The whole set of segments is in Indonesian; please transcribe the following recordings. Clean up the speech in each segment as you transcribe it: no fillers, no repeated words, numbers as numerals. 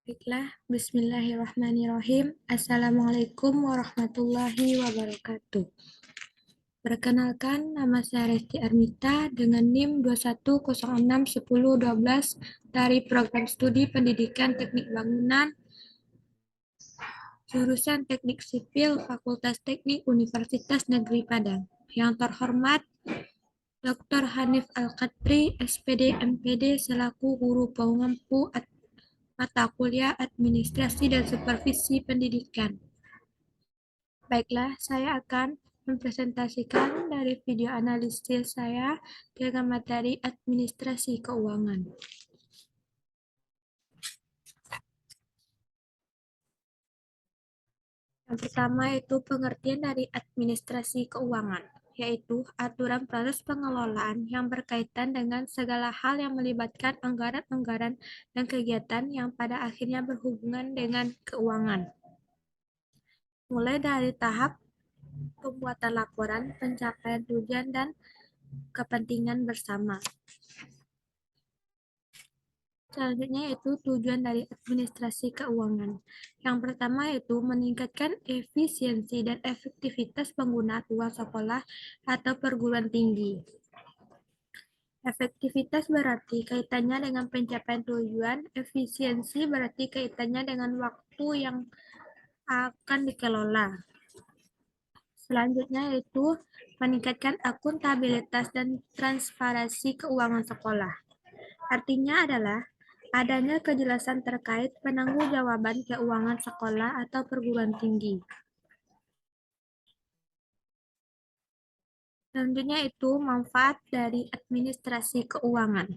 Baiklah, Bismillahirrahmanirrahim. Assalamualaikum warahmatullahi wabarakatuh. Perkenalkan, nama saya Resti Armita dengan NIM 21061012 dari Program Studi Pendidikan Teknik Bangunan, jurusan Teknik Sipil, Fakultas Teknik Universitas Negeri Padang. Yang terhormat, Dr. Hanif Al-Qadri, SPD MPD selaku Guru Pengampu mata kuliah Administrasi dan Supervisi Pendidikan. Baiklah, saya akan mempresentasikan dari video analisis saya dengan materi administrasi keuangan. Yang pertama itu pengertian dari administrasi keuangan, yaitu aturan proses pengelolaan yang berkaitan dengan segala hal yang melibatkan anggaran-anggaran dan kegiatan yang pada akhirnya berhubungan dengan keuangan. Mulai dari tahap pembuatan laporan, pencapaian tujuan, dan kepentingan bersama. Selanjutnya yaitu tujuan dari administrasi keuangan. Yang pertama yaitu meningkatkan efisiensi dan efektivitas penggunaan uang sekolah atau perguruan tinggi. Efektivitas berarti kaitannya dengan pencapaian tujuan, efisiensi berarti kaitannya dengan waktu yang akan dikelola. Selanjutnya yaitu meningkatkan akuntabilitas dan transparansi keuangan sekolah. Artinya adalah adanya kejelasan terkait penangguhjawaban keuangan sekolah atau perguruan tinggi. Selanjutnya itu manfaat dari administrasi keuangan,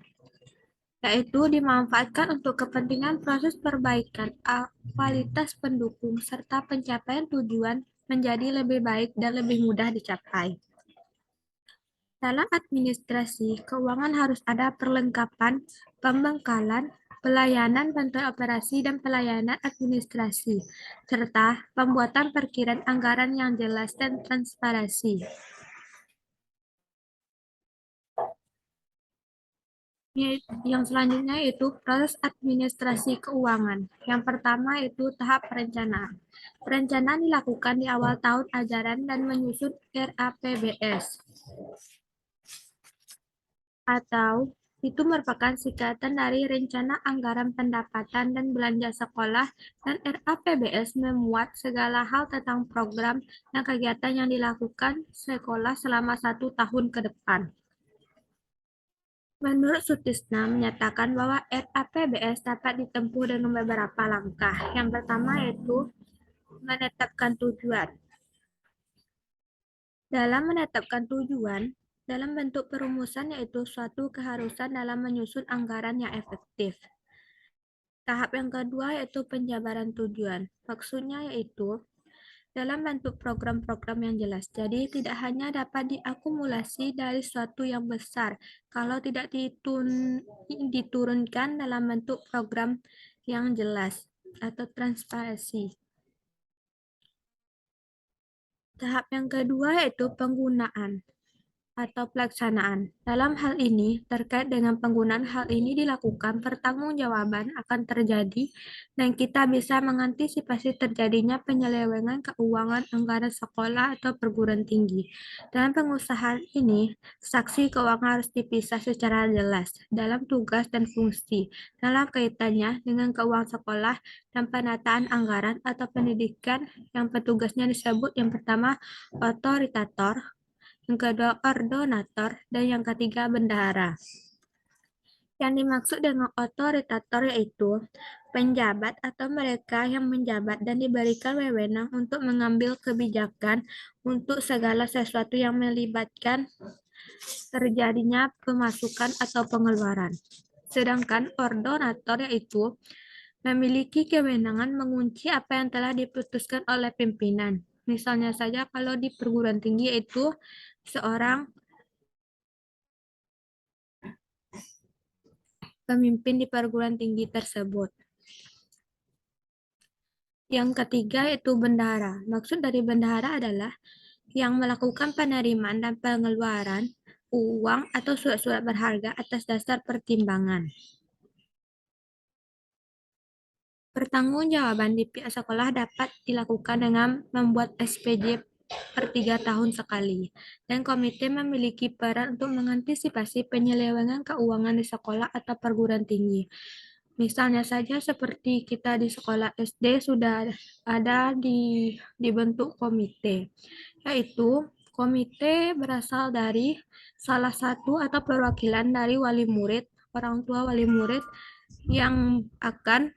yaitu dimanfaatkan untuk kepentingan proses perbaikan kualitas pendukung serta pencapaian tujuan menjadi lebih baik dan lebih mudah dicapai. Dalam administrasi keuangan harus ada perlengkapan, pembengkalan, pelayanan bantuan operasi dan pelayanan administrasi, serta pembuatan perkiraan anggaran yang jelas dan transparansi. Yang selanjutnya yaitu proses administrasi keuangan. Yang pertama itu tahap perencanaan. Perencanaan dilakukan di awal tahun ajaran dan menyusun RAPBS. Atau itu merupakan singkatan dari Rencana Anggaran Pendapatan dan Belanja Sekolah, dan RAPBS memuat segala hal tentang program dan kegiatan yang dilakukan sekolah selama 1 tahun ke depan. Menurut Sutisna menyatakan bahwa RAPBS dapat ditempuh dengan beberapa langkah. Yang pertama yaitu menetapkan tujuan. Dalam menetapkan tujuan, dalam bentuk perumusan yaitu suatu keharusan dalam menyusun anggaran yang efektif. Tahap yang kedua yaitu penjabaran tujuan. Maksudnya yaitu dalam bentuk program-program yang jelas. Jadi tidak hanya dapat diakumulasi dari suatu yang besar kalau tidak diturunkan dalam bentuk program yang jelas atau transparansi. Tahap yang kedua yaitu penggunaan atau pelaksanaan. Dalam hal ini, terkait dengan penggunaan hal ini dilakukan pertanggungjawaban akan terjadi dan kita bisa mengantisipasi terjadinya penyelewengan keuangan anggaran sekolah atau perguruan tinggi. Dalam pengusahaan ini, saksi keuangan harus dipisah secara jelas dalam tugas dan fungsi dalam kaitannya dengan keuangan sekolah dan penataan anggaran atau pendidikan yang petugasnya disebut yang pertama otoritator, yang kedua ordonator, dan yang ketiga bendahara. Yang dimaksud dengan otoritator yaitu penjabat atau mereka yang menjabat dan diberikan wewenang untuk mengambil kebijakan untuk segala sesuatu yang melibatkan terjadinya pemasukan atau pengeluaran. Sedangkan ordonator yaitu memiliki kewenangan mengunci apa yang telah diputuskan oleh pimpinan. Misalnya saja kalau di perguruan tinggi itu seorang pemimpin di perguruan tinggi tersebut. Yang ketiga yaitu bendahara. Maksud dari bendahara adalah yang melakukan penerimaan dan pengeluaran uang atau surat-surat berharga atas dasar pertimbangan. Pertanggungjawaban di pihak sekolah dapat dilakukan dengan membuat SPJ per 3 tahun sekali, dan komite memiliki peran untuk mengantisipasi penyelewengan keuangan di sekolah atau perguruan tinggi. Misalnya saja seperti kita di sekolah SD sudah ada dibentuk komite, yaitu komite berasal dari salah satu atau perwakilan dari wali murid, orang tua wali murid yang akan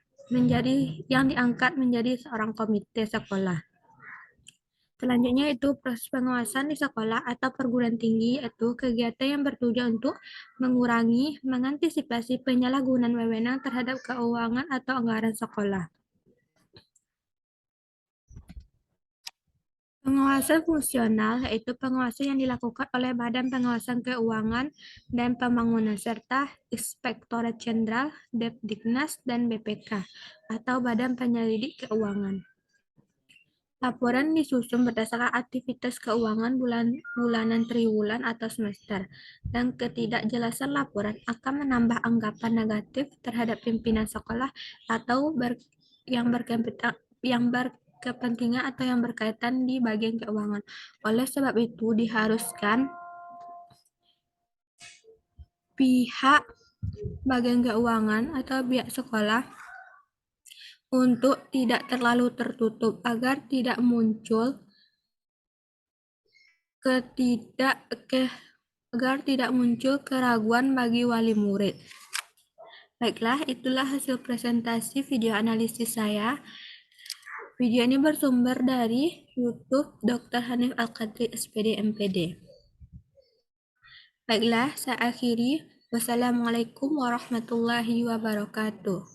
yang diangkat menjadi seorang komite sekolah. Selanjutnya itu proses pengawasan di sekolah atau perguruan tinggi, yaitu kegiatan yang bertujuan untuk mengantisipasi penyalahgunaan wewenang terhadap keuangan atau anggaran sekolah. Pengawasan fungsional yaitu pengawasan yang dilakukan oleh Badan Pengawasan Keuangan dan Pembangunan serta Inspektorat Jenderal, Depdiknas, dan BPK atau Badan Penyelidik Keuangan. Laporan disusun berdasarkan aktivitas keuangan bulanan, triwulan, atau semester, dan ketidakjelasan laporan akan menambah anggapan negatif terhadap pimpinan sekolah atau yang berkepentingan atau yang berkaitan di bagian keuangan. Oleh sebab itu, diharuskan pihak bagian keuangan atau pihak sekolah untuk tidak terlalu tertutup agar tidak muncul ketidak ke agar tidak muncul keraguan bagi wali murid. Baiklah, itulah hasil presentasi video analisis saya. Video ini bersumber dari YouTube Dr. Hanif Al-Qadri, SPD, MPD. Baiklah, saya akhiri. Wassalamualaikum warahmatullahi wabarakatuh.